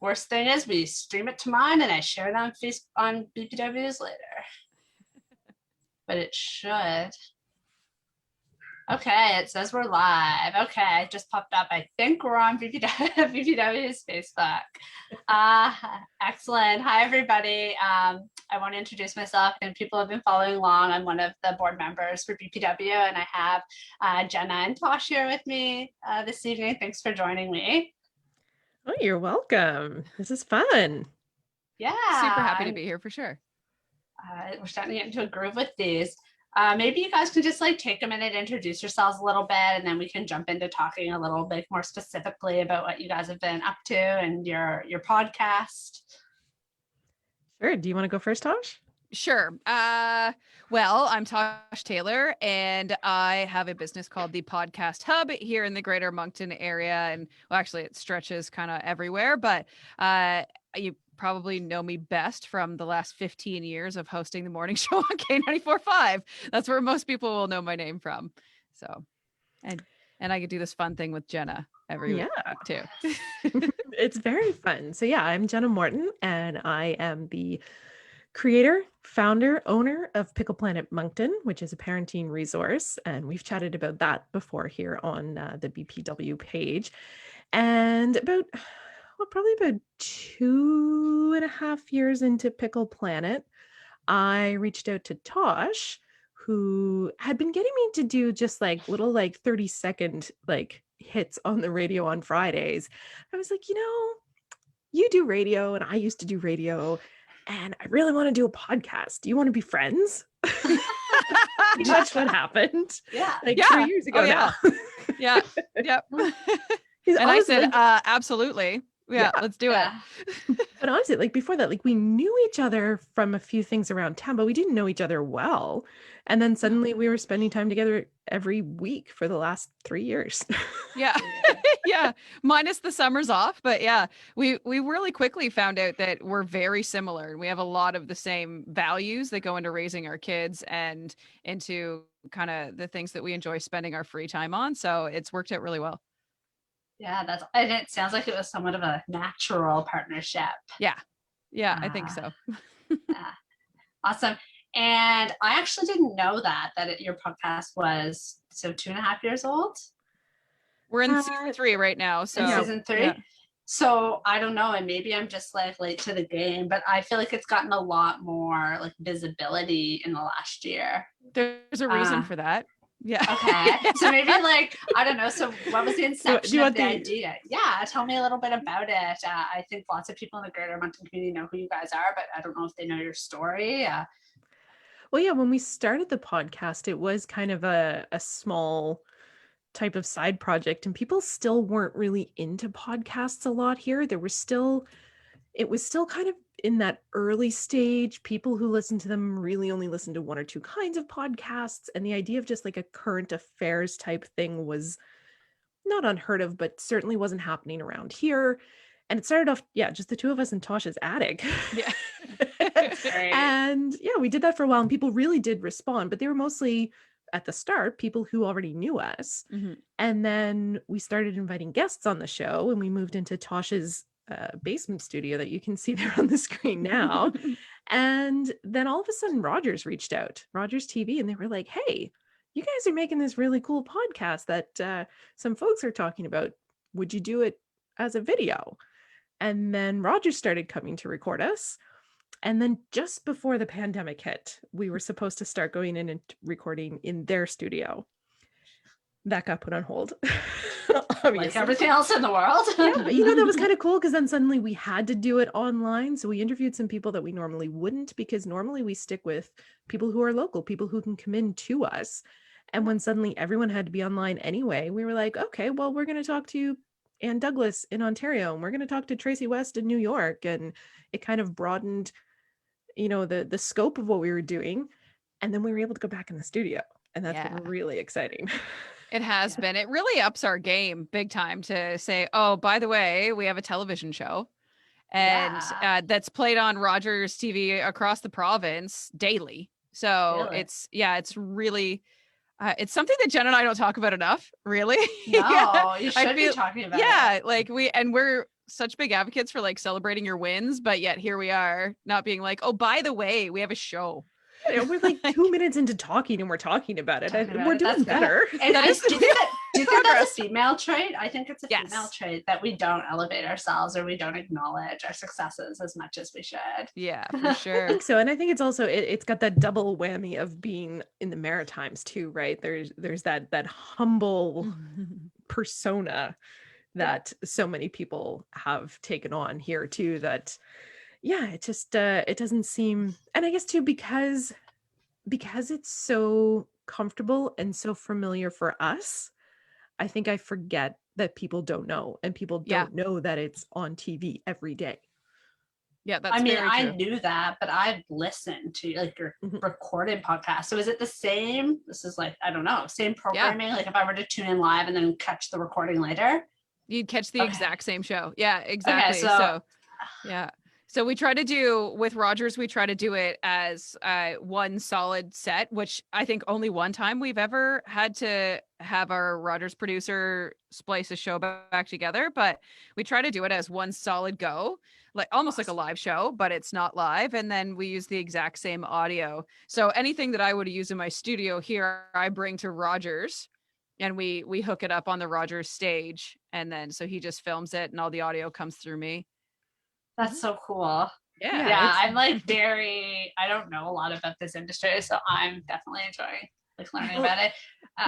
worst thing is we stream it to mine and I share it on Facebook on BPWs later. But it should. Okay, it says we're live. Okay, it just popped up. I think we're on BPW's Facebook. Excellent. Hi, everybody. I want to introduce myself, and people have been following along. I'm one of the board members for BPW, and I have Jenna and Tosh here with me this evening. Thanks for joining me. Oh, you're welcome. This is fun. Yeah. Super happy to be here for sure. We're starting to get into a groove with these. Maybe you guys can just take a minute, introduce yourselves a little bit, and then we can jump into talking a little bit more specifically about what you guys have been up to and your podcast. Sure. Do you want to go first, Tosh? Sure. Well, I'm Tosh Taylor, and I have a business called the Podcast Hub here in the greater Moncton area. And well, actually, it stretches kind of everywhere, but you probably know me best from the last 15 years of hosting the morning show on K94.5. That's where most people will know my name from. So, and I could do this fun thing with Jenna every week too. It's very fun. So yeah, I'm Jenna Morton, and I am the creator, founder, owner of Pickle Planet Moncton, which is a parenting resource. And we've chatted about that before here on the BPW page. And probably about 2.5 years into Pickle Planet, I reached out to Tosh, who had been getting me to do just little 30-second hits on the radio on Fridays. I was like, you do radio and I used to do radio, and I really want to do a podcast. Do you want to be friends? That's what happened. Yeah. 3 years ago now. Yeah. Yep. And I said, absolutely. Yeah, let's do it. But honestly, before that, we knew each other from a few things around town, but we didn't know each other well. And then suddenly we were spending time together every week for the last 3 years. Yeah. Yeah. Minus the summers off. But yeah, we really quickly found out that we're very similar, and we have a lot of the same values that go into raising our kids and into kind of the things that we enjoy spending our free time on. So it's worked out really well. Yeah, and it sounds like it was somewhat of a natural partnership. Yeah, I think so. Yeah. Awesome. And I actually didn't know that your podcast was 2.5 years old. We're in season 3 right now. So season 3. Yeah. So I don't know, and maybe I'm just late to the game, but I feel like it's gotten a lot more visibility in the last year. There's a reason for that. Yeah. Okay. So maybe I don't know. So what was the inception of the idea? Yeah. Tell me a little bit about it. I think lots of people in the greater Moncton community know who you guys are, but I don't know if they know your story. Well, yeah, when we started the podcast, it was kind of a small type of side project, and people still weren't really into podcasts a lot here. It was still kind of in that early stage. People who listen to them really only listen to one or two kinds of podcasts. And the idea of just a current affairs type thing was not unheard of, but certainly wasn't happening around here. And it started off, just the two of us in Tosh's attic. Yeah. And we did that for a while, and people really did respond, but they were mostly at the start people who already knew us. Mm-hmm. And then we started inviting guests on the show, and we moved into Tosh's basement studio that you can see there on the screen now. And then all of a sudden Rogers TV, and they were like, hey, you guys are making this really cool podcast that some folks are talking about. Would you do it as a video? And then Rogers started coming to record us. And then just before the pandemic hit, we were supposed to start going in and recording in their studio. That got put on hold. Like everything else in the world. Yeah, but that was kind of cool, because then suddenly we had to do it online. So we interviewed some people that we normally wouldn't, because normally we stick with people who are local, people who can come in to us. And when suddenly everyone had to be online anyway, we were like, okay, well, we're going to talk to Ann Douglas in Ontario, and we're going to talk to Tracy West in New York. And it kind of broadened, the scope of what we were doing. And then we were able to go back in the studio. And that's been really exciting. It has been. It really ups our game big time to say, oh, by the way, we have a television show, and that's played on Rogers TV across the province daily. So it's really, It's something that Jen and I don't talk about enough, really. No, you I should be feel- talking about yeah, it. like we're such big advocates for like celebrating your wins, but yet here we are not being like, oh, by the way, we have a show. And we're like 2 minutes into talking and we're talking about it. Talking about We're it. doing That's good. better. And That I is do you think that's progress. a female trait? I think it's a female Yes. trait that we don't elevate ourselves or we don't acknowledge our successes as much as we should. Yeah, for I sure. think so. And I think it's also it's got that double whammy of being in the Maritimes too, right? There's that humble persona that so many people have taken on here too, that yeah, it just it doesn't seem, and I guess too because it's so comfortable and so familiar for us, I think I forget that people don't know, and people Yeah. don't know that it's on TV every day. Yeah, that's I mean, very I true. knew that, but I've listened to like your Mhm. recorded podcast. So is it the same? This is like, I don't know, same programming? Like if I were to tune in live and then catch the recording later? You'd catch the Okay. exact same show. Yeah, exactly. so- Yeah. So we try to do with Rogers, we try to do it as one solid set, which I think only one time we've ever had to have our Rogers producer splice a show back together. But we try to do it as one solid go, like almost like a live show, but it's not live. And then we use the exact same audio. So anything that I would use in my studio here, I bring to Rogers. And we hook it up on the Rogers stage. And then so he just films it and all the audio comes through me. That's so cool. Yeah. Yeah, it's- I'm like I don't know a lot about this industry, so I'm definitely enjoying like learning Well, about it.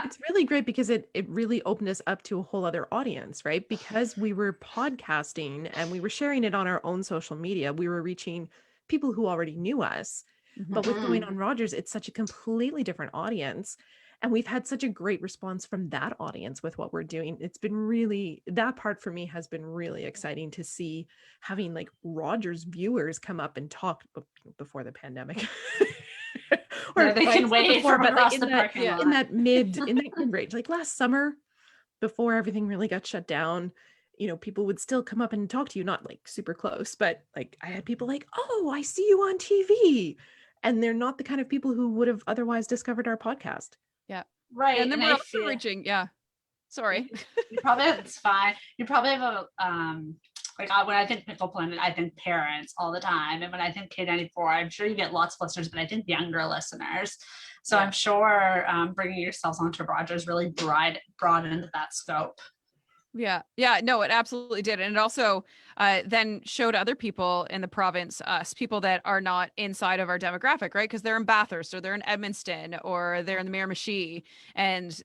It's really great because it really opened us up to a whole other audience, right? Because we were podcasting and we were sharing it on our own social media, we were reaching people who already knew us. But with going on Rogers, it's such a completely different audience. And we've had such a great response from that audience with what we're doing. It's been really, that part for me has been really exciting to see, having like Rogers viewers come up and talk before the pandemic. Yeah, they can wave before, from but like across in the that, parking lot. in that mid range, like last summer, before everything really got shut down, people would still come up and talk to you, not like super close, but like I had people like, oh, I see you on TV. And they're not the kind of people who would have otherwise discovered our podcast. Right. And then we're I also feel reaching, sorry. you probably it's fine. You probably have a like when I think Pickle Planet, I think parents all the time. And when I think K94, I'm sure you get lots of listeners, but I think younger listeners. So Yeah. I'm sure bringing yourselves onto Rogers really broadened that scope. Yeah. No, it absolutely did. And it also then showed other people in the province, us, people that are not inside of our demographic, right? Because they're in Bathurst or they're in Edmundston or they're in the Miramichi. And,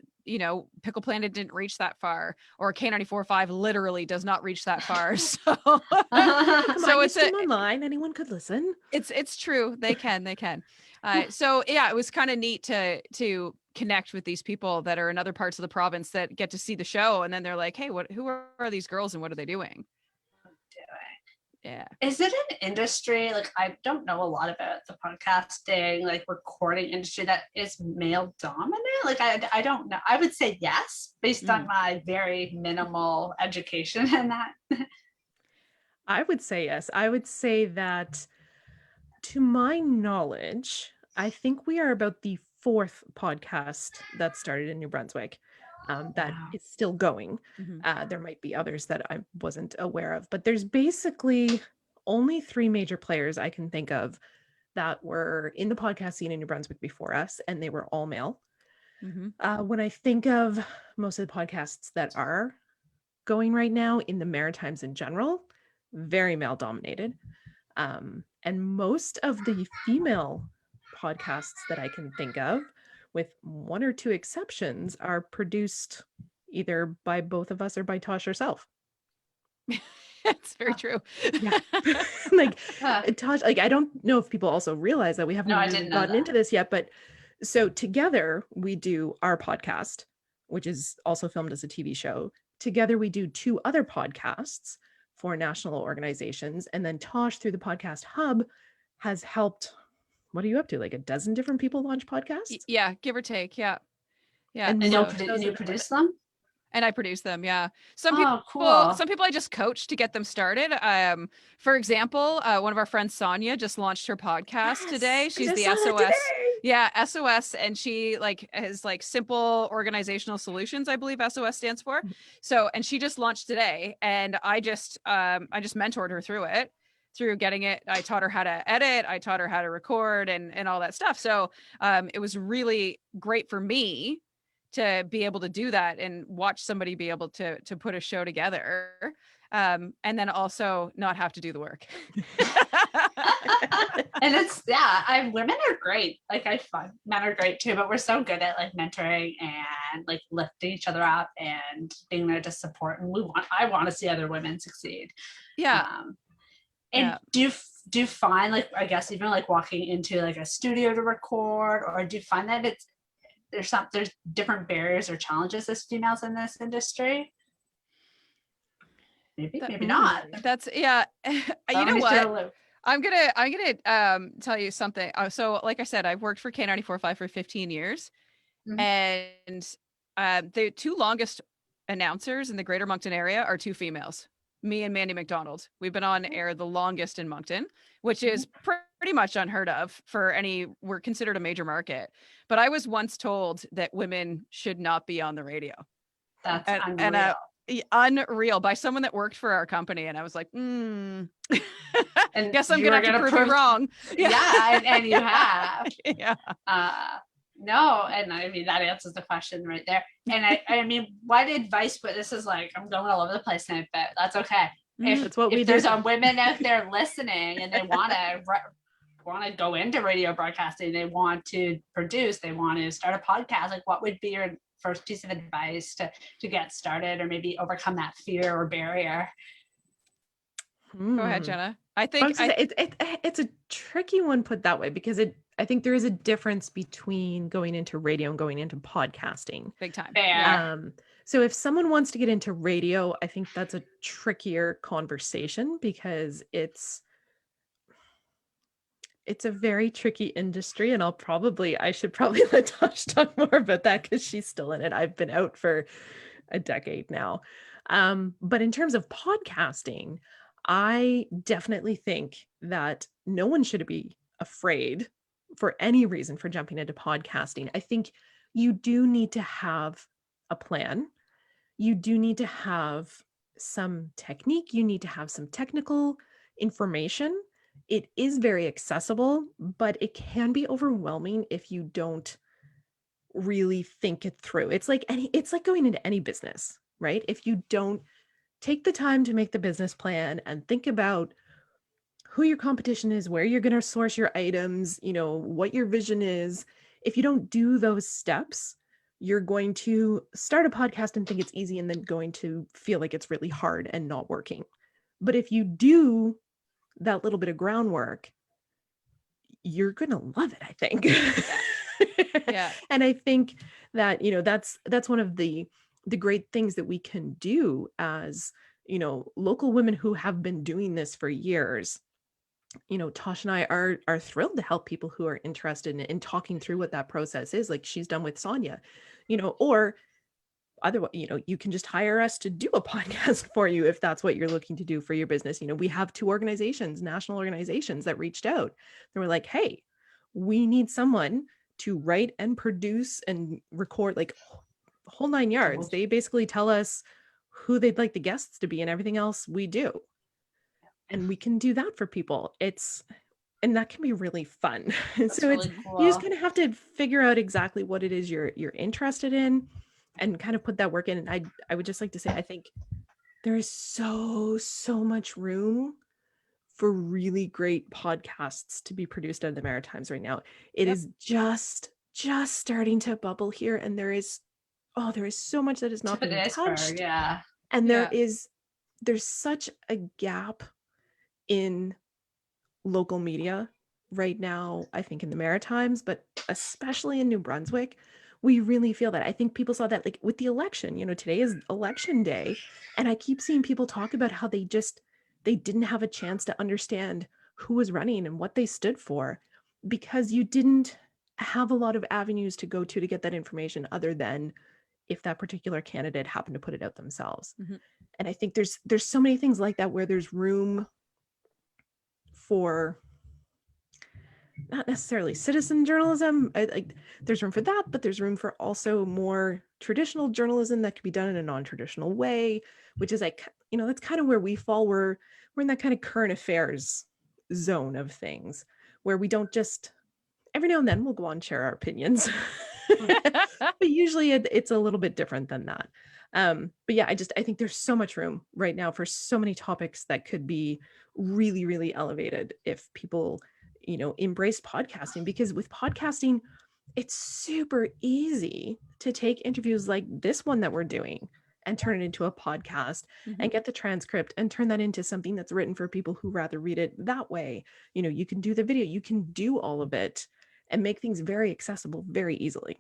Pickle Planet didn't reach that far, or K94.5 literally does not reach that far. So, Come so on, it's you stream online. Anyone could listen. it's true. They can. So yeah, it was kind of neat to connect with these people that are in other parts of the province that get to see the show, and then they're like, hey, who are these girls and what are they doing? Yeah. Is it an industry, like I don't know a lot about the podcasting, like recording industry that is male dominant? Like I don't know. I would say yes, based on my very minimal education in that. I would say yes. I would say that, to my knowledge, I think we are about the 4th podcast that started in New Brunswick that Wow. is still going. Mhm. There might be others that I wasn't aware of, but there's basically only 3 major players I can think of that were in the podcast scene in New Brunswick before us, and they were all male. Mhm. When I think of most of the podcasts that are going right now in the Maritimes in general, very male dominated. And most of the female podcasts that I can think of, with 1 or 2 exceptions, are produced either by both of us or by Tosh herself. It's very true. Yeah. Like Tosh, like I don't know if people also realize that we haven't No, I really didn't know gotten that. into this yet, but so together we do our podcast, which is also filmed as a TV show. Together we do 2 other podcasts for national organizations, and then Tosh, through the Podcast Hub, has helped, what are you up to, like a dozen different people launch podcasts? Yeah, give or take. Yeah. And And so- you produce them? And I produce them. Yeah. Some Oh, people, cool. some people I just coach to get them started. For example, one of our friends, Sonia, just launched her podcast today. She's the SOS. Yeah, SOS, and she like has like simple organizational solutions, I believe SOS stands for. So, and she just launched today, and I just mentored her through it, through getting it. I taught her how to edit, I taught her how to record and all that stuff. So, it was really great for me to be able to do that and watch somebody be able to put a show together. And then also not have to do the work. And it's women are great. Like I find men are great too, but we're so good at like mentoring and like lifting each other up and being there to support. And I want to see other women succeed. Yeah. And Yeah. do you find, like, I guess even like walking into like a studio to record, or do you find that there's different barriers or challenges as females in this industry? Maybe not. That's you know what? I'm gonna tell you something. So like I said, I've worked for K94.5 for 15 years. Mhm. And the two longest announcers in the greater Moncton area are two females, me and Mandy McDonald. We've been on air the longest in Moncton, which is pretty much unheard of for we're considered a major market. But I was once told that women should not be on the radio. That's unreal. Unreal by someone that worked for our company. And I was like, and guess I'm going to have to prove it wrong. Yeah, and you have. Yeah. No, and I mean, that answers the question right there. And I mean, what advice, but this is like, I'm going all over the place tonight, but that's okay. If there's a women out there listening and they want to go into radio broadcasting, they want to produce, they want to start a podcast, like what would be your first piece of advice to get started, or maybe overcome that fear or barrier? Go ahead, Jenna. I think it's a tricky one put that way, because I think there is a difference between going into radio and going into podcasting. Big time. So if someone wants to get into radio, I think that's a trickier conversation, because it's a very tricky industry, and I should probably let Tosh talk more about that because she's still in it. I've been out for a decade now. But in terms of podcasting, I definitely think that no one should be afraid for any reason for jumping into podcasting. I think you do need to have a plan. You do need to have some technique. You need to have some technical information. It is very accessible, but it can be overwhelming if you don't really think it through. It's like going into any business, right? If you don't take the time to make the business plan and think about who your competition is, where you're going to source your items, what your vision is. If you don't do those steps, you're going to start a podcast and think it's easy, and then going to feel like it's really hard and not working. But if you do that little bit of groundwork, you're going to love it, I think. Yeah. And I think that, that's one of the great things that we can do as, local women who have been doing this for years. Tosh and I are thrilled to help people who are interested in talking through what that process is, like she's done with Sonia, or otherwise, you can just hire us to do a podcast for you if that's what you're looking to do for your business. We have two national organizations that reached out. They were like, hey, we need someone to write and produce and record, like whole 9 yards. They basically tell us who they'd like the guests to be and everything else we do. And we can do that for people. And that can be really fun. So really cool. You just kind of have to figure out exactly what it is you're interested in and kind of put that work in. And I would just like to say, I think there is so much room for really great podcasts to be produced out of the Maritimes right now. It is just starting to bubble here. And there is so much that is not being touched. Yeah. And there's such a gap in local media right now, I think in the Maritimes, but especially in New Brunswick, we really feel that. I think people saw that, like with the election, today is election day. And I keep seeing people talk about how they didn't have a chance to understand who was running and what they stood for, because you didn't have a lot of avenues to go to get that information, other than if that particular candidate happened to put it out themselves. Mm-hmm. And I think there's so many things like that where there's room for not necessarily citizen journalism. Like there's room for that, but there's room for also more traditional journalism that can be done in a non-traditional way, which is like, that's kind of where we fall. We're in that kind of current affairs zone of things where we don't just, every now and then we'll go on and share our opinions, but usually it's a little bit different than that. But yeah, I think there's so much room right now for so many topics that could be really, really elevated if people, embrace podcasting, because with podcasting, it's super easy to take interviews like this one that we're doing and turn it into a podcast and get the transcript and turn that into something that's written for people who rather read it that way. You can do the video, you can do all of it and make things very accessible very easily.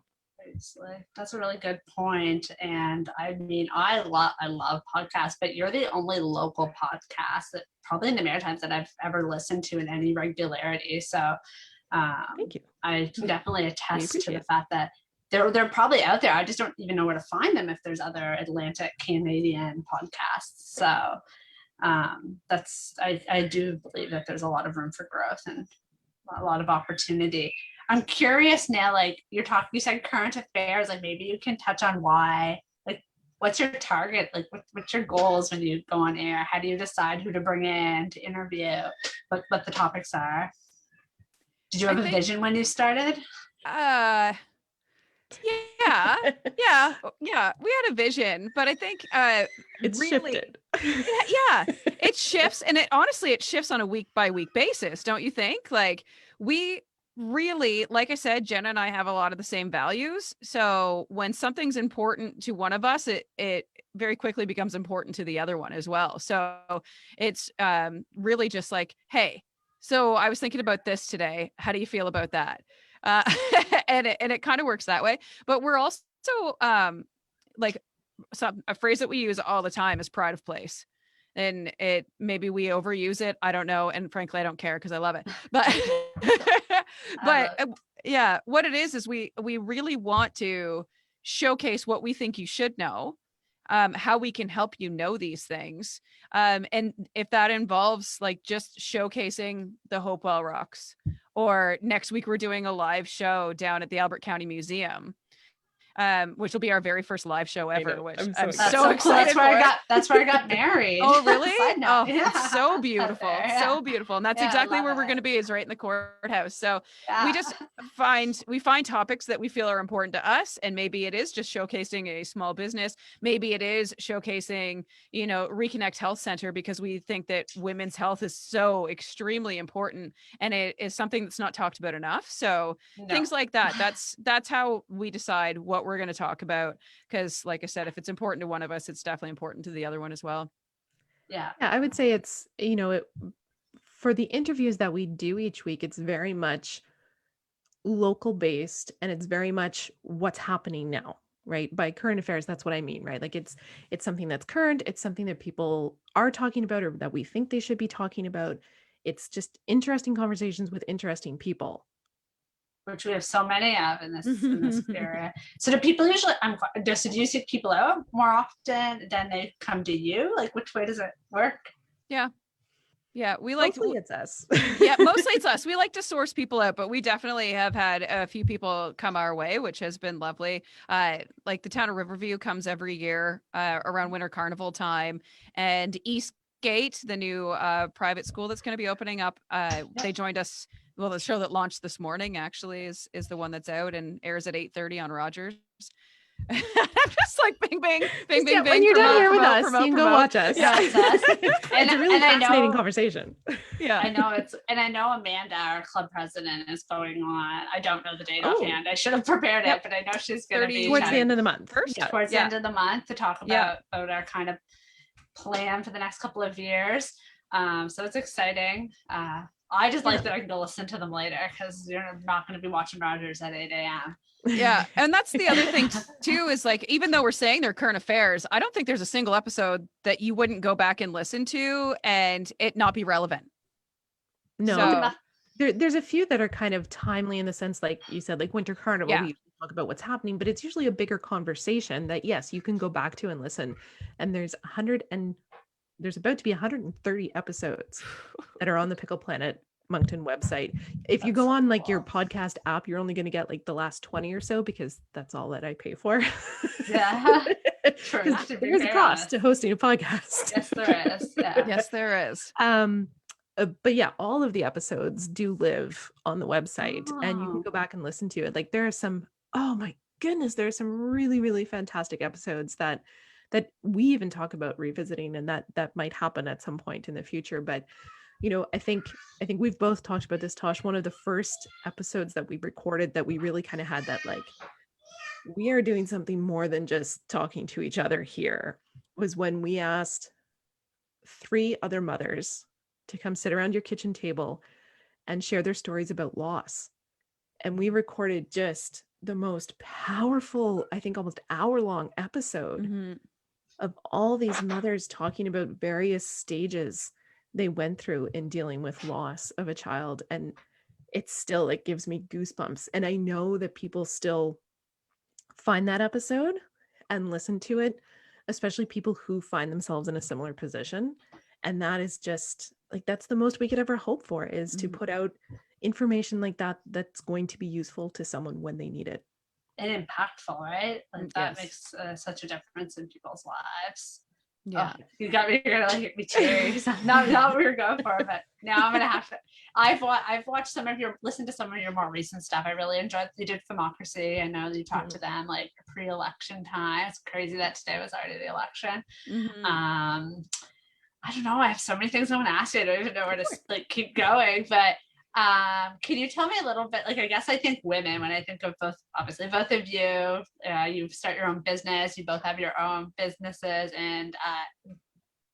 That's a really good point. And I mean, I love podcasts, but you're the only local podcast that probably in the Maritimes that I've ever listened to in any regularity. So thank you. I can definitely attest to the fact that they're probably out there. I just don't even know where to find them if there's other Atlantic Canadian podcasts. So I do believe that there's a lot of room for growth and a lot of opportunity. I'm curious now, like you said current affairs, like maybe you can touch on why, like what's your target? Like what's your goals when you go on air? How do you decide who to bring in to interview? What the topics are? Did you have a vision when you started? Yeah. We had a vision, but I think it's really shifted. It shifts, and it shifts on a week by week basis, don't you think? Like we really, like I said, Jenna and I have a lot of the same values. So when something's important to one of us, it very quickly becomes important to the other one as well. So it's really just like, hey, so I was thinking about this today. How do you feel about that? And it kind of works that way. But we're also like a phrase that we use all the time is pride of place. And maybe we overuse it. I don't know. And frankly, I don't care because I love it. But yeah, what it is we really want to showcase what we think you should know, how we can help you know these things. And if that involves like just showcasing the Hopewell Rocks, or next week we're doing a live show down at the Albert County Museum, which will be our very first live show ever, which I'm so excited for. That's where I got married. Oh, really? Oh, it's so beautiful. So beautiful. And that's exactly where we're going to be, is right in the courthouse. So we just find topics that we feel are important to us. And maybe it is just showcasing a small business. Maybe it is showcasing, Reconnect Health Center, because we think that women's health is so extremely important. And it is something that's not talked about enough. So things like that, that's how we decide what we're going to talk about, because like I said, if it's important to one of us, it's definitely important to the other one as well. Yeah, I would say it's, for the interviews that we do each week, it's very much local based, and it's very much what's happening now, right? By current affairs, that's what I mean, right? Like it's something that's current, it's something that people are talking about or that we think they should be talking about. It's just interesting conversations with interesting people, which we have so many of in this area. So do people usually, do you seek people out more often than they come to you? Like which way does it work? Yeah, we like mostly it's us. Yeah, mostly it's us. We like to source people out, but we definitely have had a few people come our way, which has been lovely. Like the town of Riverview comes every year around Winter Carnival time, and Eastgate, the new private school that's going to be opening up, they joined us. Well, the show that launched this morning actually is the one that's out and airs at 8:30 on Rogers. I'm just like bing, bing, bing, bing, bing. When you're done here with us, you can go watch us. Yeah, it's us. It's a really fascinating conversation. Yeah, I know Amanda, our club president, is going on. I don't know the date offhand. I should have prepared it, but I know she's going to be towards the end of the month. Towards the end of the month to talk about our kind of plan for the next couple of years. So it's exciting. I just like that I can go listen to them later, because you're not going to be watching Rogers at 8 a.m. Yeah. And that's the other thing too, is like, even though we're saying they're current affairs, I don't think there's a single episode that you wouldn't go back and listen to and it not be relevant. No, there's a few that are kind of timely in the sense, like you said, like Winter Carnival, we talk about what's happening, but it's usually a bigger conversation that, yes, you can go back to and listen. And there's about to be 130 episodes that are on the Pickle Planet Moncton website. If you That's go on so like your cool. podcast app, you're only going to get like the last 20 or so, because that's all that I pay for. Yeah. True. 'Cause Not to be there's a fair, cost to honest. hosting a podcast. Yes, there is. Yeah. Yes, there is. But yeah, all of the episodes do live on the website, and you can Oh. go back and listen to it. Like there are some, oh my goodness, there are some really, really fantastic episodes that we even talk about revisiting, and that might happen at some point in the future. But I think we've both talked about this, Tosh. One of the first episodes that we recorded that we really kind of had that, like, we are doing something more than just talking to each other here, was when we asked 3 other mothers to come sit around your kitchen table and share their stories about loss. And we recorded just the most powerful, I think almost hour-long episode Mhm. of all these mothers talking about various stages they went through in dealing with loss of a child. And it gives me goosebumps. And I know that people still find that episode and listen to it, especially people who find themselves in a similar position. And that is just like, that's the most we could ever hope for, is to Mhm. put out information like that that's going to be useful to someone when they need it. And impactful, right? Like that Yes. makes such a difference in people's lives. Yeah. Oh, you got me. You're gonna like me teary. Not what we were going for, but now I'm gonna have to. I've watched listened to some of your more recent stuff. I really enjoyed. You did Democracy. I know that you talked to them like pre-election time. It's crazy that today was already the election. Mhm. I don't know. I have so many things I want to ask you. I don't even know where to like keep going. But can you tell me a little bit? Like, I guess I think women, when I think of both, obviously both of you, you start your own business. You both have your own businesses and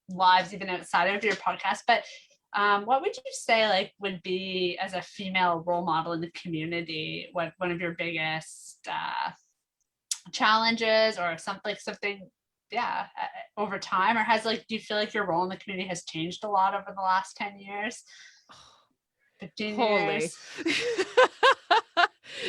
lives even outside of your podcast. But what would you say like would be, as a female role model in the community, what one of your biggest challenges or something over time, or has like, do you feel like your role in the community has changed a lot over the last 10 years, 15 Holy. years?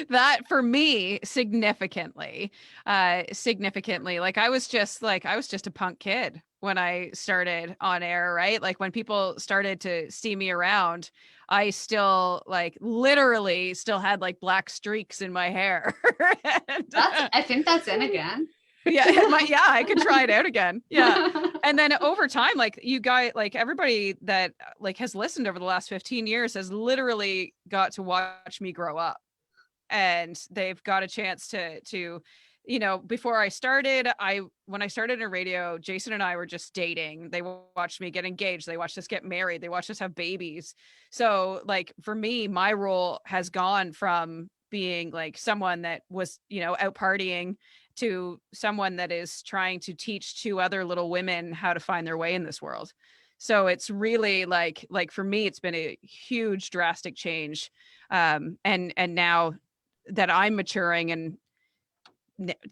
That for me significantly, like I was just a punk kid when I started on air, right? Like when people started to see me around, I still like literally still had like black streaks in my hair. And, I think that's in again. yeah, I could try it out again. Yeah. And then over time, like you guys, like everybody that like has listened over the last 15 years has literally got to watch me grow up. And they've got a chance to before I started, when I started in radio, Jason and I were just dating. They watched me get engaged, they watched us get married, they watched us have babies. So like for me, my role has gone from being like someone that was out partying to someone that is trying to teach 2 other little women how to find their way in this world. So it's really like for me, it's been a huge drastic change. And now that I'm maturing and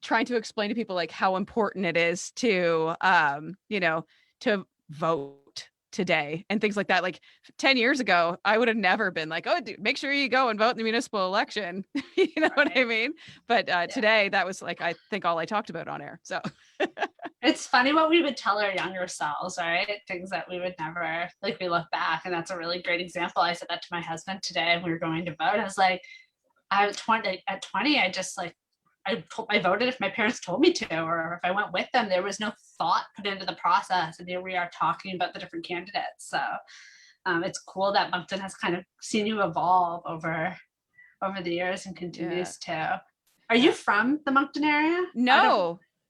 trying to explain to people like how important it is to to vote today and things like that. Like 10 years ago, I would have never been like, oh, dude, make sure you go and vote in the municipal election. You know what I mean? But today, that was like, I think all I talked about on air. So it's funny what we would tell our younger selves, right? Things that we would never, like, we look back, and that's a really great example. I said that to my husband today when we were going to vote. I was like, at 20, I just like, I voted if my parents told me to, or if I went with them. There was no thought put into the process, and here we are talking about the different candidates. So it's cool that Moncton has kind of seen you evolve over the years and continues to. Are you from the Moncton area?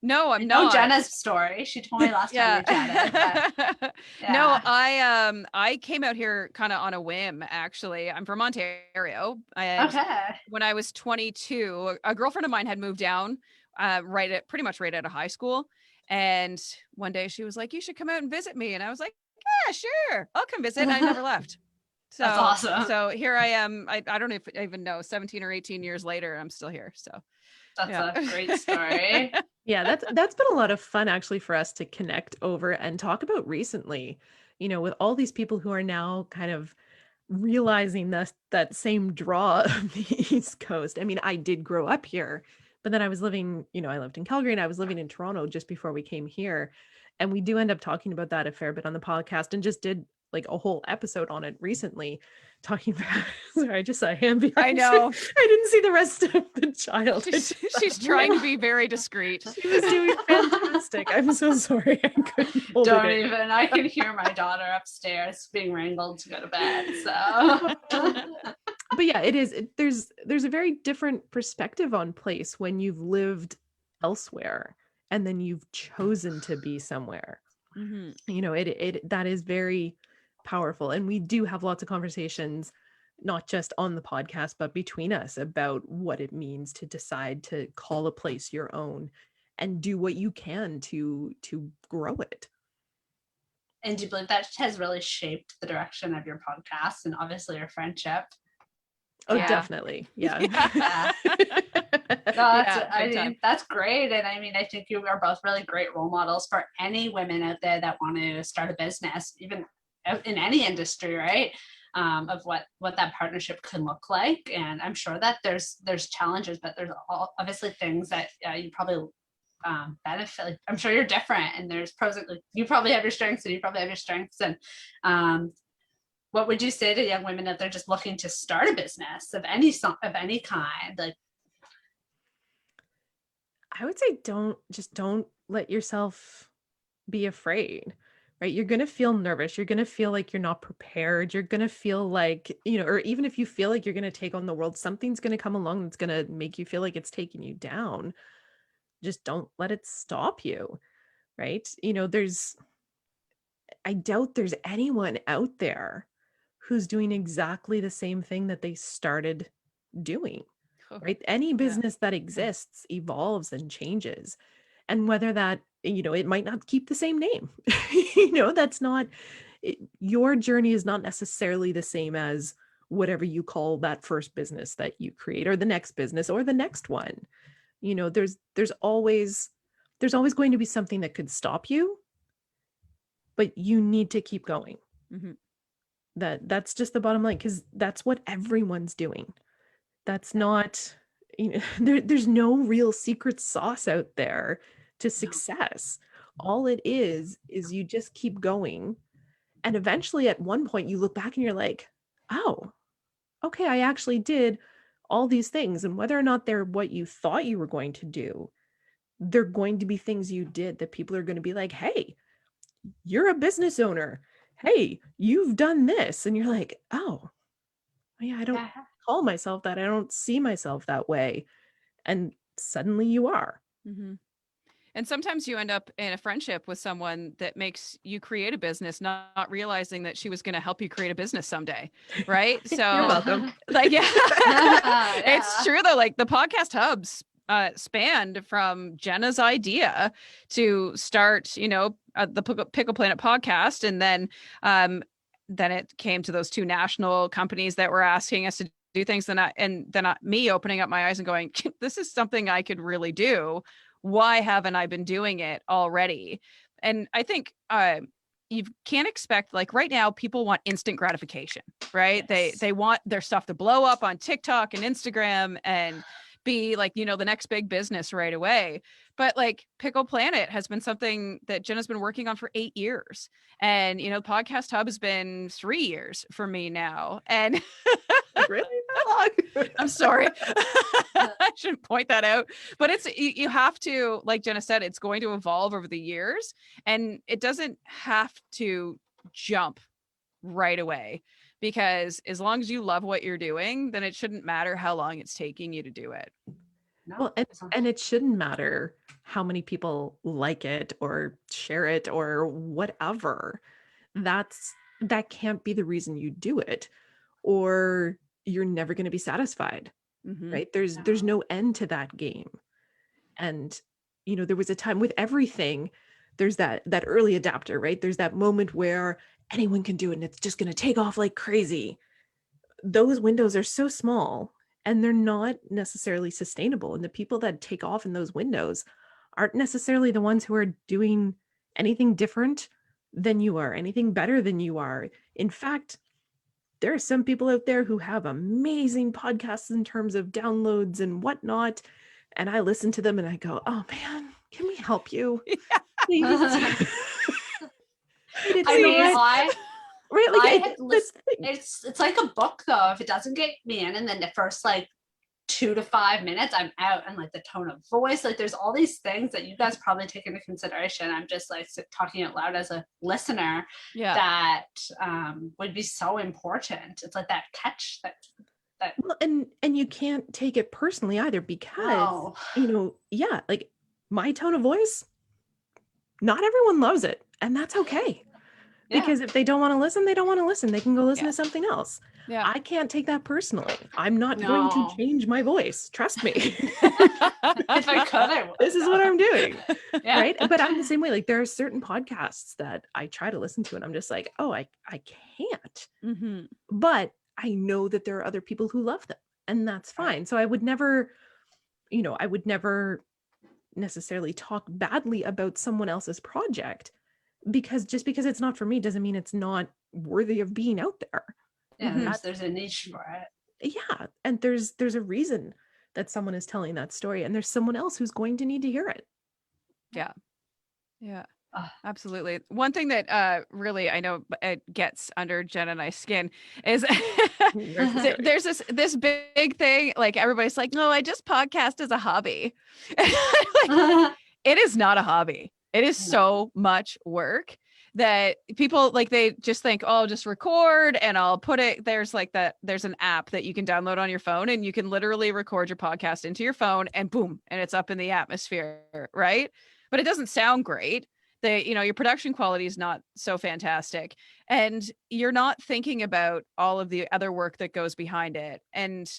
No, I I'm know not. Jenna's story. She told me last time we chatted. But, yeah. No, I came out here kind of on a whim, actually. I'm from Ontario. And Okay. when I was 22, a girlfriend of mine had moved down pretty much right out of high school. And one day she was like, you should come out and visit me. And I was like, yeah, sure, I'll come visit. And I never left. So, That's awesome. So here I am. I don't even know, 17 or 18 years later, I'm still here. So that's a great story. Yeah, that's been a lot of fun actually for us to connect over and talk about recently, with all these people who are now kind of realizing that same draw of the East Coast. I mean, I did grow up here, but then I was living, I lived in Calgary and I was living in Toronto just before we came here. And we do end up talking about that a fair bit on the podcast, and just did like a whole episode on it recently, talking about sorry, I just saw a hand behind I know. you. I didn't see the rest of the child. She's trying to be very discreet. She was doing fantastic. I'm so sorry. I couldn't hold Don't it in. even. I can hear my daughter upstairs being wrangled to go to bed. So, But yeah, it is. There's a very different perspective on place when you've lived elsewhere and then you've chosen to be somewhere. Mhm. You know, it that is very powerful, and we do have lots of conversations, not just on the podcast, but between us about what it means to decide to call a place your own and do what you can to grow it. and do you believe that has really shaped the direction of your podcast and obviously your friendship? Oh, Yeah. definitely. Yeah. Yeah. No, I mean, that's great. And I mean, I think you are both really great role models for any women out there that want to start a business, even in any industry, right? Of what that partnership can look like. And I'm sure that there's challenges, but there's obviously things that you probably benefit. Like, I'm sure you're different, and there's pros. Like, you probably have your strengths, and you probably have your strengths. And what would you say to young women if they're just looking to start a business of any kind? Like, I would say don't let yourself be afraid, right? You're going to feel nervous. You're going to feel like you're not prepared. You're going to feel like, you know, or even if you feel like you're going to take on the world, something's going to come along that's going to make you feel like it's taking you down. Just don't let it stop you, right? You know, I doubt there's anyone out there who's doing exactly the same thing that they started doing. Right? Any business that exists evolves and changes. And whether that, you know, it might not keep the same name, you know, that's not, your journey is not necessarily the same as whatever you call that first business that you create, or the next business, or the next one. You know, there's always going to be something that could stop you, but you need to keep going. Mhm. That's just the bottom line, because that's what everyone's doing. That's not, you know, there's no real secret sauce out there to success. All it is you just keep going. And eventually at one point you look back and you're like, oh, okay, I actually did all these things. And whether or not they're what you thought you were going to do, they're going to be things you did that people are going to be like, hey, you're a business owner. Hey, you've done this. And you're like, oh, yeah, I don't call myself that. I don't see myself that way. And suddenly you are. Mm-hmm. And sometimes you end up in a friendship with someone that makes you create a business, not realizing that she was going to help you create a business someday. Right. So You're welcome. Like, yeah. Yeah. It's true though. Like the podcast hubs spanned from Jenna's idea to start, you know, the Pickle Planet podcast. And then it came to those two national companies that were asking us to do things. And then me opening up my eyes and going, this is something I could really do. Why haven't I been doing it already? And I think you can't expect, like right now, people want instant gratification, right? Yes. They want their stuff to blow up on TikTok and Instagram and be like, you know, the next big business right away. But like Pickle Planet has been something that Jenna's been working on for 8 years. And, you know, Podcast Hub has been 3 years for me now. And Really long. I'm sorry. I shouldn't point that out. But it's, you have to, like Jenna said, it's going to evolve over the years. And it doesn't have to jump right away. Because as long as you love what you're doing, then it shouldn't matter how long it's taking you to do it. No, Well, and it shouldn't matter how many people like it or share it or whatever. That can't be the reason you do it, or you're never going to be satisfied. Mm-hmm. Right? There's no end to that game. And, you know, there was a time with everything, there's that early adapter, right? There's that moment where anyone can do it and it's just going to take off like crazy. Those windows are so small and they're not necessarily sustainable. And the people that take off in those windows aren't necessarily the ones who are doing anything different than you are, anything better than you are. In fact, there are some people out there who have amazing podcasts in terms of downloads and whatnot. And I listen to them and I go, oh man, can we help you? Please. I mean, Right? I Like had it's like a book though. If it doesn't get me in, and then the first like 2 to 5 minutes, I'm out, and like the tone of voice, like there's all these things that you guys probably take into consideration. I'm just like talking out loud as a listener that would be so important. It's like that catch that. Well, and you can't take it personally either, because like my tone of voice, not everyone loves it, and that's okay. Because if they don't want to listen, they don't want to listen. They can go listen to something else. Yeah. I can't take that personally. I'm not going to change my voice. Trust me. If I could, I would. This is what I'm doing. Right. But I'm the same way. Like there are certain podcasts that I try to listen to and I'm just like, oh, I can't. Mm-hmm. But I know that there are other people who love them, and that's fine. So I would never necessarily talk badly about someone else's project, because just because it's not for me doesn't mean it's not worthy of being out there. Yeah, there's a niche for it. Yeah, and there's a reason that someone is telling that story, and there's someone else who's going to need to hear it. Yeah, absolutely. One thing that really I know it gets under Jen and I's skin is there's this big thing, like everybody's like, no, I just podcast as a hobby. Like, it is not a hobby. It is so much work that people like, they just think, oh, I'll just record and I'll put it, there's an app that you can download on your phone and you can literally record your podcast into your phone and boom, and it's up in the atmosphere, right? But it doesn't sound great. Your production quality is not so fantastic, and you're not thinking about all of the other work that goes behind it. And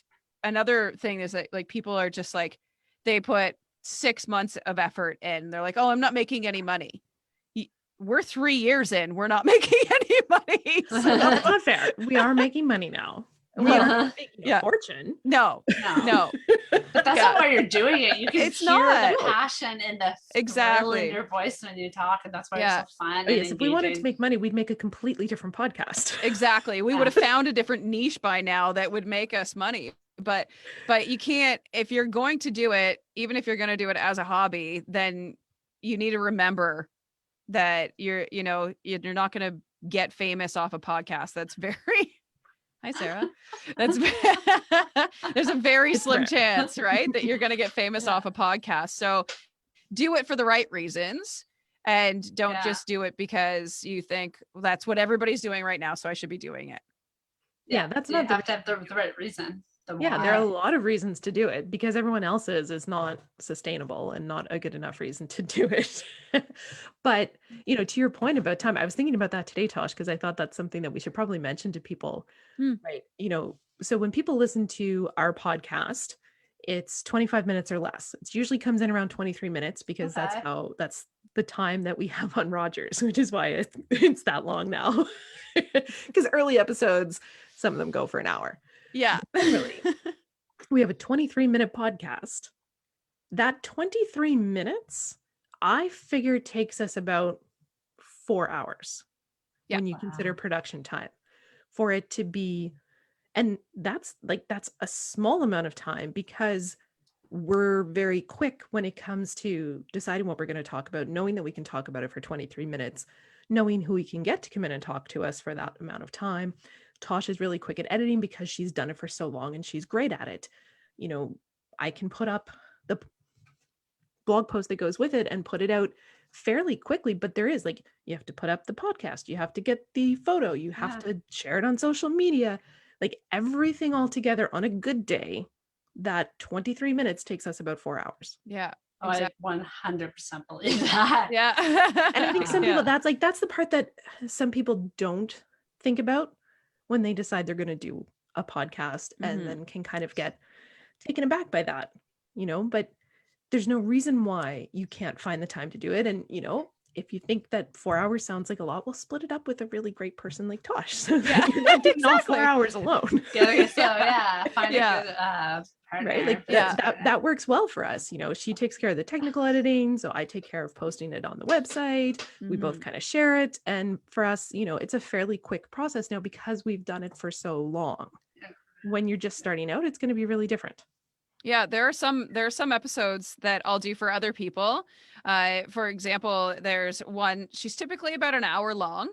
another thing is that like people are just like, they put 6 months of effort in. They're like, oh, I'm not making any money. We're 3 years in. We're not making any money. So that's not fair. We are making money now. We are making a fortune. No. But that's not why you're doing it. You can hear the passion and the thrill in your voice when you talk, and that's why it's so fun. Yes, if we wanted to make money, we'd make a completely different podcast. Exactly. We would have found a different niche by now that would make us money. But you can't, if you're going to do it, even if you're going to do it as a hobby, then you need to remember that you're not going to get famous off a podcast. That's very Hi, Sarah. There's a very slim chance, right, that you're going to get famous off a podcast. So do it for the right reasons, and don't just do it because you think that's what everybody's doing right now, so I should be doing it. Yeah, that's not have to have the right reason. There are a lot of reasons to do it, because everyone else's is not sustainable and not a good enough reason to do it. But, to your point about time, I was thinking about that today, Tosh, because I thought that's something that we should probably mention to people, right? So when people listen to our podcast, it's 25 minutes or less. It usually comes in around 23 minutes because that's the time that we have on Rogers, which is why it's that long now. Because early episodes, some of them go for an hour. Yeah. Really. We have a 23-minute podcast. That 23 minutes, I figure, takes us about 4 hours when you consider production time for it to be. And that's a small amount of time, because we're very quick when it comes to deciding what we're going to talk about, knowing that we can talk about it for 23 minutes, knowing who we can get to come in and talk to us for that amount of time. Tosh is really quick at editing because she's done it for so long and she's great at it. I can put up the blog post that goes with it and put it out fairly quickly, but there is you have to put up the podcast, you have to get the photo, you have to share it on social media, everything all together on a good day. That 23 minutes takes us about 4 hours. Yeah. Exactly. I 100% believe that. Yeah. And I think some people, that's the part that some people don't think about when they decide they're going to do a podcast, and then can kind of get taken aback by that, but there's no reason why you can't find the time to do it. And, if you think that 4 hours sounds like a lot, we'll split it up with a really great person like Tosh. So that you're not doing all 4 hours alone. Find a good partner. Right. That works well for us. She takes care of the technical editing, so I take care of posting it on the website. We both kind of share it. And for us, it's a fairly quick process now because we've done it for so long. When you're just starting out, it's going to be really different. Yeah, there are some episodes that I'll do for other people. For example, there's one, she's typically about an hour long.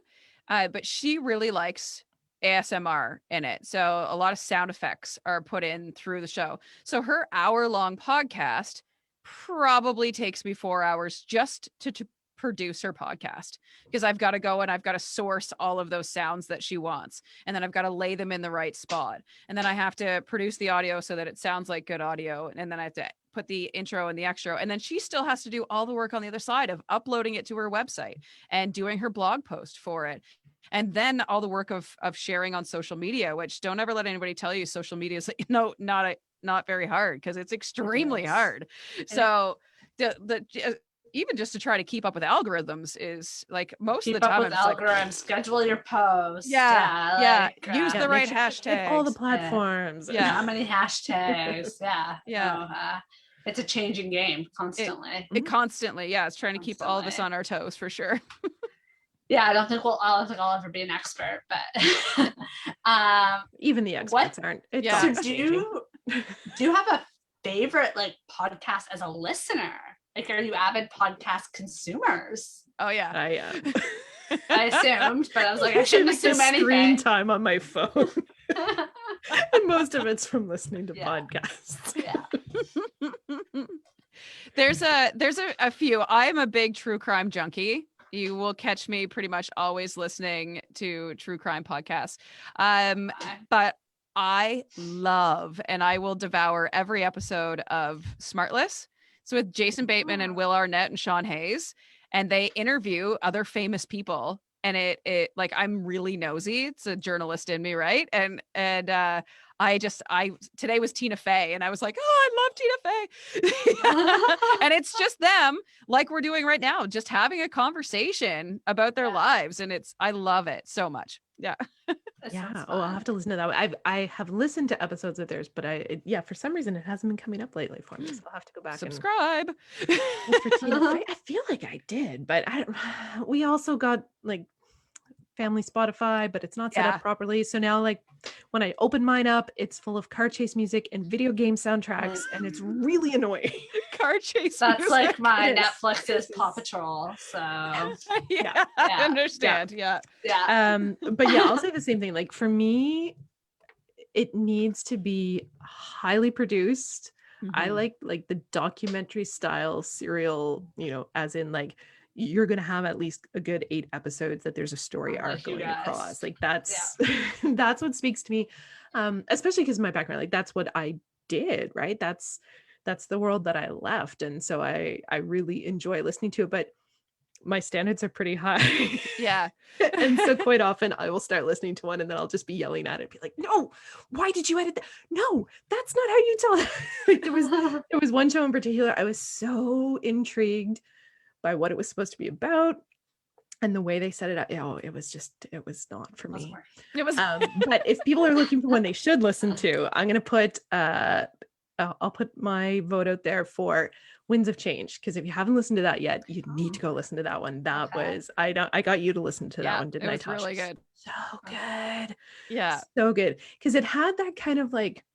but she really likes ASMR in it. So a lot of sound effects are put in through the show. So her hour-long podcast probably takes me 4 hours just to produce her podcast, because I've got to go and I've got to source all of those sounds that she wants. And then I've got to lay them in the right spot. And then I have to produce the audio so that it sounds like good audio. And then I have to put the intro and the extra. And then she still has to do all the work on the other side of uploading it to her website and doing her blog post for it. And then all the work of sharing on social media, which don't ever let anybody tell you social media is not very hard, because it's extremely hard. So the even just to try to keep up with algorithms is like most of the time Keep up with algorithms, schedule your posts. Yeah. Use the right hit hashtags. all the platforms. Yeah. How many hashtags? Yeah. Yeah. So, it's a changing game constantly. It constantly, it's trying to keep all of us on our toes for sure. Yeah, I don't think I'll ever be an expert, but even the experts aren't. So do you have a favorite like podcast as a listener? Like, are you avid podcast consumers? Oh yeah, I am. I assumed, but I was like, I shouldn't assume anything. Screen time on my phone, and most of it's from listening to podcasts. Yeah. There's a few. I'm a big true crime junkie. You will catch me pretty much always listening to true crime podcasts. But I love, and I will devour every episode of Smartless. So with Jason Bateman and Will Arnett and Sean Hayes, and they interview other famous people. And it like, I'm really nosy. It's a journalist in me, right? And today was Tina Fey, and I was like, oh, I love Tina Fey. And it's just them, like we're doing right now, just having a conversation about their lives. And I love it so much. Yeah. I'll have to listen to that. I have listened to episodes of theirs, but for some reason it hasn't been coming up lately for me. So I'll have to go back subscribe. And for Tina Fey, I feel like I did, but we also got like family Spotify, but it's not set up properly. So now, like, when I open mine up, it's full of car chase music and video game soundtracks, and it's really annoying. Car chase That's music. like my Netflix's Paw Patrol. So I understand. Yeah. But I'll say the same thing. Like, for me, it needs to be highly produced. Mm-hmm. I like the documentary style serial, as in like, you're going to have at least a good 8 episodes that there's a story arc going across. Like that's what speaks to me. Especially because my background, like that's what I did, right? That's the world that I left. And so I really enjoy listening to it, but my standards are pretty high. Yeah. And so quite often I will start listening to one and then I'll just be yelling at it, be like, no, why did you edit that? No, that's not how you tell it. Like there was one show in particular, I was so intrigued by what it was supposed to be about and the way they set it up. It was not for me. It was but if people are looking for one they should listen to, I'm going to put I'll put my vote out there for Winds of Change, because if you haven't listened to that yet, you need to go listen to that one. That was I got you to listen to that one, didn't I, Tosh? Really good. So good. Yeah. So good. Because it had that kind of like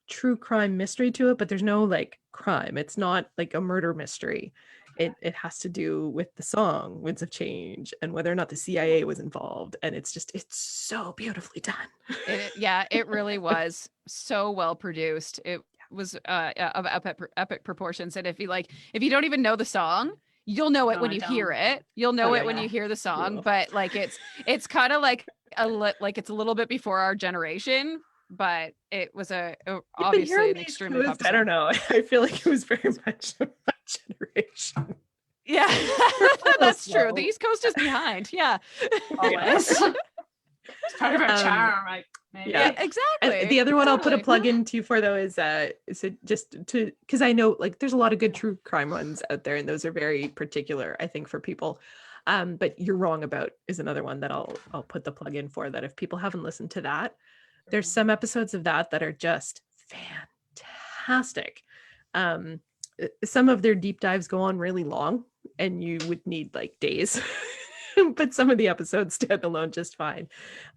true crime mystery to it, but there's no like crime. It's not like a murder mystery. It has to do with the song Winds of Change and whether or not the CIA was involved. And it's so beautifully done. It really was so well produced. It was of epic proportions. And if you don't even know the song, you'll know it when you hear it. You'll know it when you hear the song. Cool. But like it's kind of like it's a little bit before our generation. But it was obviously an extremely popular. I don't know. I feel like it was very much of my generation. Yeah, that's true. The East Coast is behind. Yeah, always. It's part of our charm, like maybe. Yeah, exactly. And the other one I'll put a plug into for though is just to, because I know like there's a lot of good true crime ones out there, and those are very particular, I think, for people. But You're Wrong About is another one that I'll put the plug in for, that if people haven't listened to that, there's some episodes of that are just fantastic. Some of their deep dives go on really long and you would need like days, but some of the episodes stand alone just fine.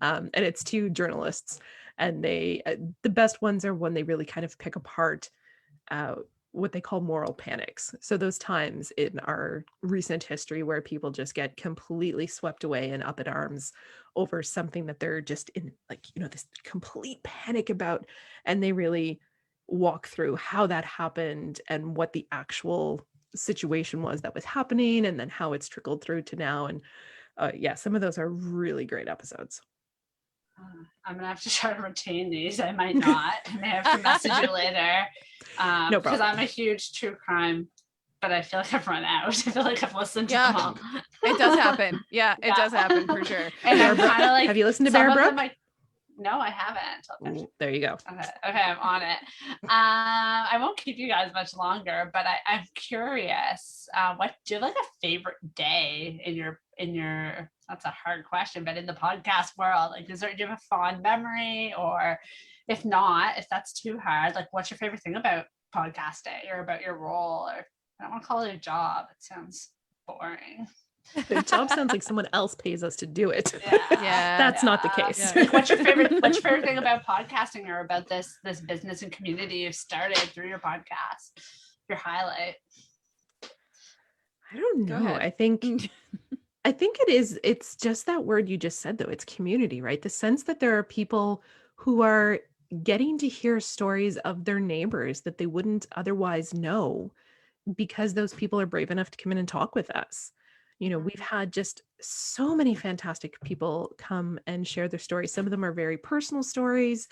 And it's 2 journalists, and they the best ones are when they really kind of pick apart what they call moral panics. So those times in our recent history where people just get completely swept away and up in arms over something that they're just in, like, this complete panic about, and they really walk through how that happened and what the actual situation was that was happening, and then how it's trickled through to now. And yeah, some of those are really great episodes. I'm gonna have to try to retain these. I might not. I may have to message you later. No Because problem. I'm a huge true crime, but I feel like I've run out. I feel like I've listened to Yeah. them all. It does happen. Yeah, it Yeah. does happen for sure. And I'm kind of like, Have you listened to some Bear of Brook? them no, I haven't. Ooh, there you go. Okay, I'm on it. I won't keep you guys much longer, but I'm curious. What do you have like a favorite day in your? That's a hard question, but in the podcast world, like, do you have a fond memory, or if not, if that's too hard, like, what's your favorite thing about podcasting or about your role? Or I don't want to call it a job. It sounds boring. The job sounds like someone else pays us to do it. Yeah. That's not the case. Yeah. What's your favorite thing about podcasting, or about this business and community you've started through your podcast? Your highlight? I don't Go know. ahead. I think it's just that word you just said, though. It's community, right? The sense that there are people who are getting to hear stories of their neighbors that they wouldn't otherwise know, because those people are brave enough to come in and talk with us. We've had just so many fantastic people come and share their stories. Some of them are very personal stories.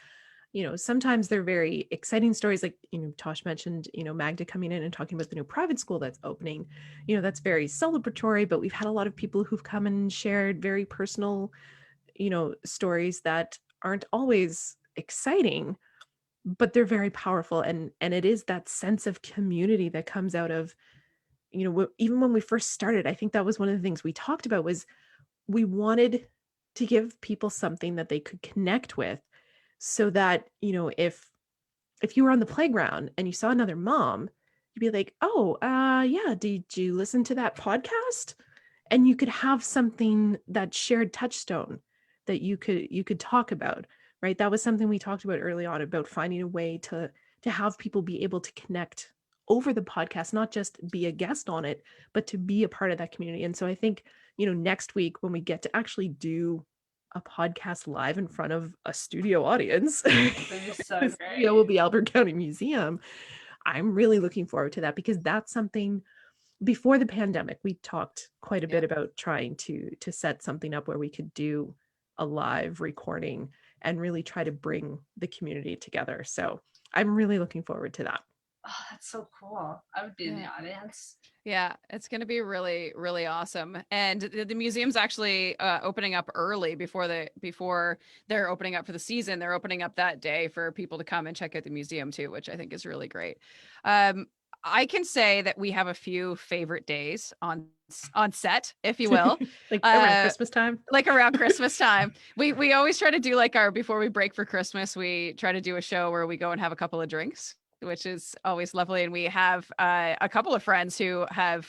Sometimes they're very exciting stories, like, Tosh mentioned, Magda coming in and talking about the new private school that's opening. That's very celebratory, but we've had a lot of people who've come and shared very personal, stories that aren't always exciting, but they're very powerful. And it is that sense of community that comes out of, even when we first started. I think that was one of the things we talked about, was we wanted to give people something that they could connect with, so that, if you were on the playground and you saw another mom, you'd be like, oh, yeah, did you listen to that podcast? And you could have something, that shared touchstone that you could talk about, right? That was something we talked about early on, about finding a way to have people be able to connect over the podcast, not just be a guest on it, but to be a part of that community. And so I think, next week, when we get to actually do a podcast live in front of a studio audience, So the studio will be Albert County Museum. I'm really looking forward to that, because that's something, before the pandemic, we talked quite a bit about trying to set something up where we could do a live recording and really try to bring the community together. So I'm really looking forward to that. Oh, that's so cool. I would be in the audience. Yeah, it's going to be really, really awesome. And the museum's actually opening up early before they're opening up for the season. They're opening up that day for people to come and check out the museum too, which I think is really great. I can say that we have a few favorite days on set, if you will. Like around Christmas time? Like around Christmas time. We always try to do, like, before we break for Christmas, we try to do a show where we go and have a couple of drinks, which is always lovely. And we have a couple of friends who have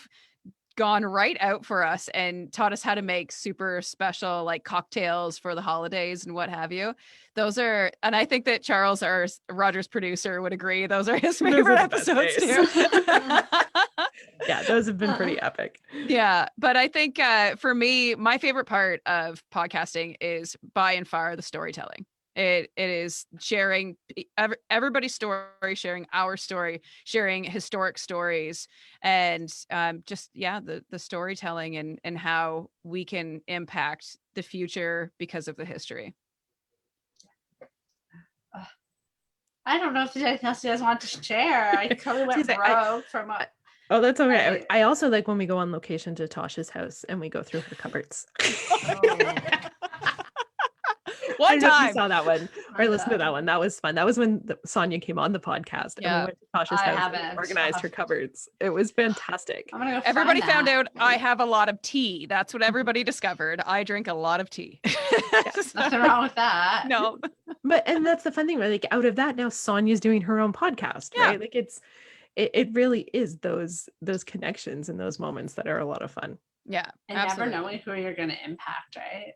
gone right out for us and taught us how to make super special, like, cocktails for the holidays and what have you. Those are, and I think that Charles, Roger's producer, would agree, those are his favorite episodes too. Yeah, those have been pretty epic. Yeah, but I think for me, my favorite part of podcasting is by and far the storytelling. It is sharing everybody's story, sharing our story, sharing historic stories, and just the storytelling and how we can impact the future because of the history. I don't know if there's anything else you guys want to share. I totally went rogue from a. Oh, that's okay. I also like when we go on location to Tosh's house and we go through her cupboards. One time I saw that one, or listened to that one. That was fun. That was when Sonia came on the podcast. And we went to Tosh's house and organized her cupboards. It was fantastic. I'm gonna go everybody found out I have a lot of tea. That's what everybody discovered. I drink a lot of tea. Nothing wrong with that. No. And that's the fun thing, right? Like, out of that, now Sonia's doing her own podcast, right? Like, it really is those connections and those moments that are a lot of fun. Yeah. And absolutely. never knowing who you're going to impact, right?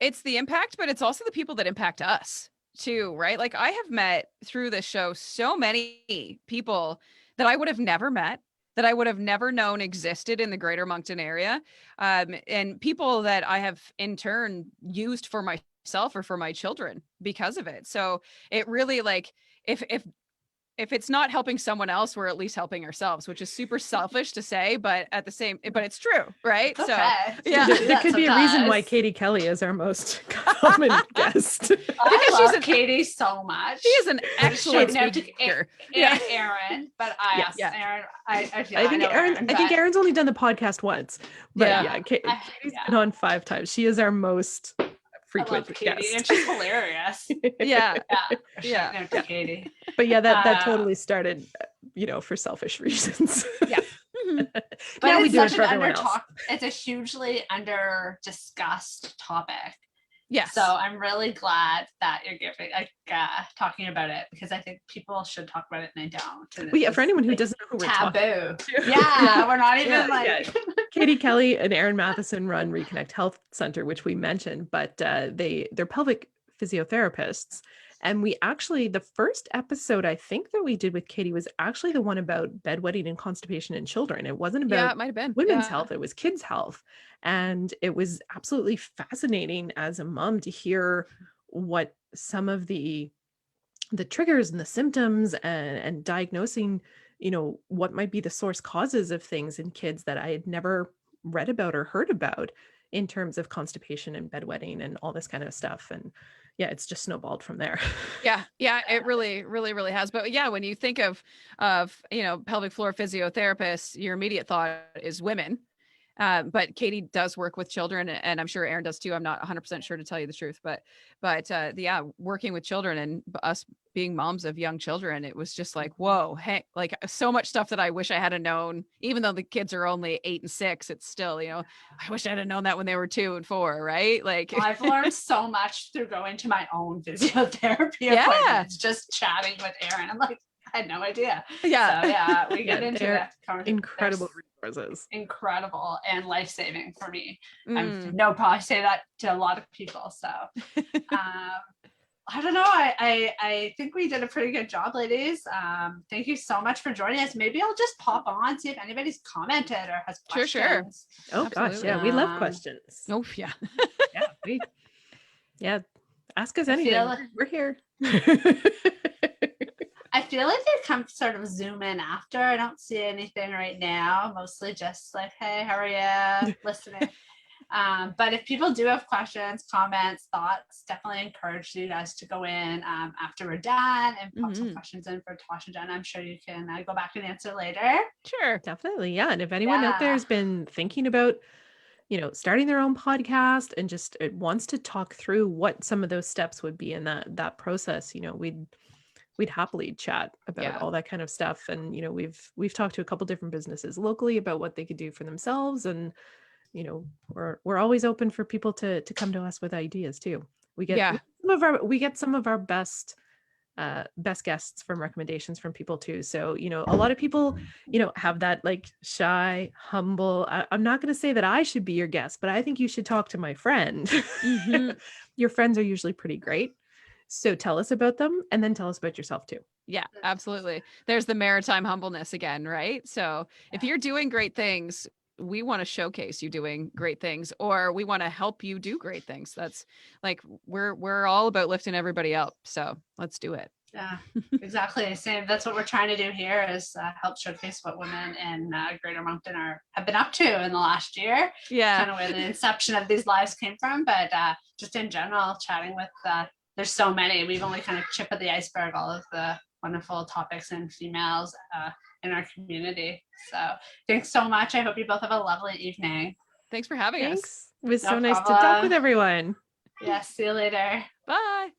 It's the impact, but it's also the people that impact us. too, right? Like I have met through this show so many people that I would have never met, that I would have never known existed in the greater Moncton area. And people that I have in turn used for myself or for my children because of it. So it really like if it's not helping someone else, we're at least helping ourselves, which is super selfish to say, but but it's true, right? It's So okay. yeah. There could be a reason why sometimes. Katie Kelly is our most common guest. I Because love she's Katie so much. She is an excellent No, to- speaker. and Aaron, but I Yes. asked Yeah. Aaron. I think know Aaron. I think but- Aaron's only done the podcast once, but Yeah. yeah, Katie's yeah. been on 5 times. She is our most I frequent love Katie, guest. and she's hilarious. Yeah. Yeah, Yeah. to Katie. But yeah, that Uh, totally started, for selfish reasons. Yeah. But Now we it's do it such for an everyone under else. talk. It's a hugely under discussed topic. Yes. So I'm really glad that you're giving talking about it, because I think people should talk about it and they don't. And But yeah, it's for anyone who like doesn't know who we're talking taboo. to. Yeah, we're not even Yeah. Katie Kelly and Aaron Matheson run Reconnect Health Center, which we mentioned, but they're pelvic physiotherapists. And we actually, the first episode I think that we did with Katie was actually the one about bedwetting and constipation in children. It wasn't Yeah, about it might have been women's Yeah. health, it was kids' health. And it was absolutely fascinating as a mom to hear what some of the triggers and the symptoms and diagnosing, what might be the source causes of things in kids that I had never read about or heard about in terms of constipation and bedwetting and all this kind of stuff. And yeah, it's just snowballed from there. Yeah, it really, really, really has. But yeah, when you think of pelvic floor physiotherapists, your immediate thought is women. But Katie does work with children, and I'm sure Aaron does too. I'm not 100% sure, to tell you the truth, but yeah, working with children and us being moms of young children, it was just like, whoa, hey, like so much stuff that I wish I had known. Even though the kids are only 8 and 6, it's still, I wish I had known that when they were 2 and 4, right? Like I've learned so much through going to my own physiotherapy Yeah. appointments, just chatting with Aaron. I'm like, I had no idea. Yeah. So yeah, we get Yeah, into they're that conversation. Incredible resources. Incredible and life-saving for me. I Mm. know probably say that to a lot of people. So I don't know. I think we did a pretty good job, ladies. Thank you so much for joining us. Maybe I'll just pop on, see if anybody's commented or has Sure. questions. Oh gosh, Absolutely. yeah, we love Um, questions. Oh yeah. Yeah, ask us I anything. feel like- We're here. I feel like they come sort of zoom in after. I don't see anything right now. Mostly just like, hey, how are you? Listening. But if people do have questions, comments, thoughts, definitely encourage you guys to go in after we're done and pop some Mhm. questions in for Tosh and Jenna. I'm sure you can go back and answer later. Sure. Definitely, yeah. And if anyone out there Yeah. has been thinking about, starting their own podcast and just wants to talk through what some of those steps would be in that process, we'd happily chat about Yeah. all that kind of stuff. And we've talked to a couple different businesses locally about what they could do for themselves, and we're always open for people to come to us with ideas too. We get Yeah. some of our best guests from recommendations from people too. So, a lot of people, have that like shy, humble, I'm not going to say that I should be your guest, but I think you should talk to my friend. Mhm. Your friends are usually pretty great. So tell us about them, and then tell us about yourself too. Yeah, absolutely. There's the maritime humbleness again, right? So if you're doing great things, we want to showcase you doing great things, or we want to help you do great things. That's like we're all about lifting everybody up. So let's do it. Yeah, exactly. Same. That's what we're trying to do here, is help showcase what women in Greater Moncton have been up to in the last year. Yeah. Kind of where the inception of these lives came from, but just in general, chatting with there's so many. We've only kind of chipped at the iceberg, all of the wonderful topics and females in our community. So thanks so much. I hope you both have a lovely evening. Thanks for having us. Thanks. It was No so nice to talk problem. with everyone. Yeah, see you later. Bye.